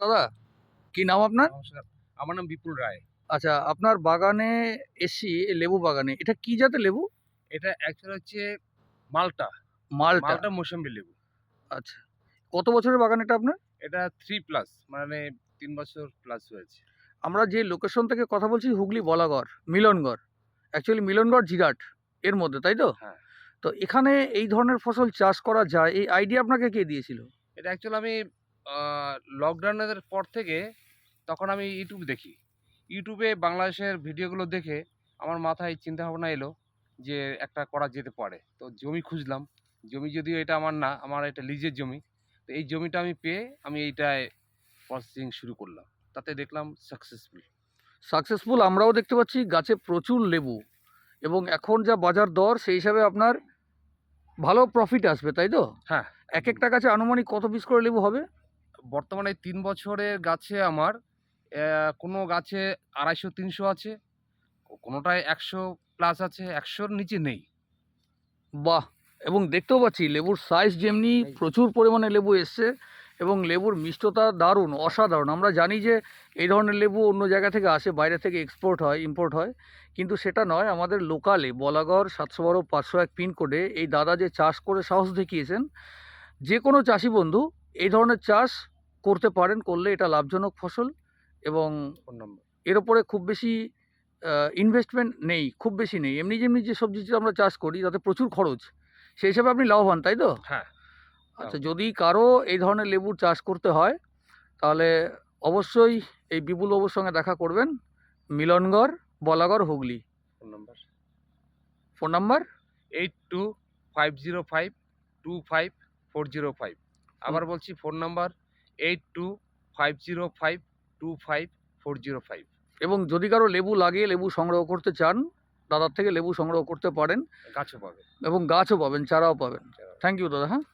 দাদা, কি নাম আপনার? নমস্কার। আমার নাম বিপুল রায়। আচ্ছা, আপনার বাগানে এসছি, লেবু বাগানে। এটা কি জাতের লেবু? এটা অ্যাকচুয়ালি হচ্ছে মাল্টা, মালটা। মাল্টা মৌসুমী লেবু। আচ্ছা। কত বছরের বাগান এটা আপনার? এটা 3 প্লাস মানে ৩ বছর প্লাস হয়েছে। আমরা যে লোকেশন থেকে কথা বলছি হুগলি বলাগড়, মিলনগড়। অ্যাকচুয়ালি মিলনগড় জিরাট এর মধ্যে, তাই তো? হ্যাঁ, তো এখানে এই ধরনের ফসল চাষ করা যায়, এই আইডিয়া আপনাকে কে দিয়েছিল? এটা অ্যাকচুয়ালি আমি আ লকডাউনের পর থেকে তখন আমি ইউটিউব দেখি। ইউটিউবে বাংলাদেশের ভিডিওগুলো দেখে আমার মাথায় চিন্তাভাবনা এলো যে একটা করা যেতে পারে। তো জমি খুঁজলাম। জমি যদিও এটা আমার না, আমার এটা লিজের জমি। তো এই জমিটা আমি পেয়ে আমি এইটায় প্রসেসিং শুরু করলাম। তাতে দেখলাম সাকসেসফুল। সাকসেসফুল আমরাও দেখতে পাচ্ছি, গাছে প্রচুর লেবু এবং এখন যা বাজার দর সেই হিসাবে আপনার ভালো প্রফিট আসবে, তাই তো? হ্যাঁ, একেকটা গাছে আনুমানিক কত পিস করে লেবু হবে? বর্তমানে ৩ বছরের গাছে আমার কোনো গাছে ২৫০-৩০০ আছে, কোনোটায় ১০০ প্লাস আছে, ১০০ র নিচে নেই। বাহ! এবং দেখতেও পাচ্ছি লেবুর সাইজ যেমনি প্রচুর পরিমাণে লেবু এসছে এবং লেবুর মিষ্টতা দারুণ, অসাধারণ। আমরা জানি যে এই ধরনের লেবু অন্য জায়গা থেকে আসে, বাইরে থেকে এক্সপোর্ট হয়, ইম্পোর্ট হয়। কিন্তু সেটা নয়, আমাদের লোকালে বলাগড় ৭১২-৫০১ পিনকোডে এই দাদা যে চাষ করে সাহস দেখিয়েছেন, যে কোনো চাষি বন্ধু এই ধরনের চাষ করতে পারেন, করলে এটা লাভজনক ফসল এবং ফোন নম্বর। এর ওপরে খুব বেশি ইনভেস্টমেন্ট নেই, খুব বেশি নেই। এমনি যেমনি যে সবজি আমরা চাষ করি তাতে প্রচুর খরচ। সেই হিসাবে আপনি লাভবান, তাই তো? হ্যাঁ, আচ্ছা, লাভবান। যদি কারো এই ধরনের লেবুর চাষ করতে হয় তাহলে অবশ্যই এই বিপুল বাবুর সঙ্গে দেখা করবেন। মিলনগড়, বলাগড়, হুগলি। ফোন নম্বর ফোন নাম্বার? 8250525405। আবার বলছি ফোন নাম্বার 8250525405। এবং যদি কারো লেবু লাগে, লেবু সংগ্রহ করতে চান, দাদার থেকে লেবু সংগ্রহ করতে পারেন গাছও পাবে। এবং গাছও পাবেন, চারাও পাবেন। থ্যাংক ইউ দাদা, হ্যাঁ?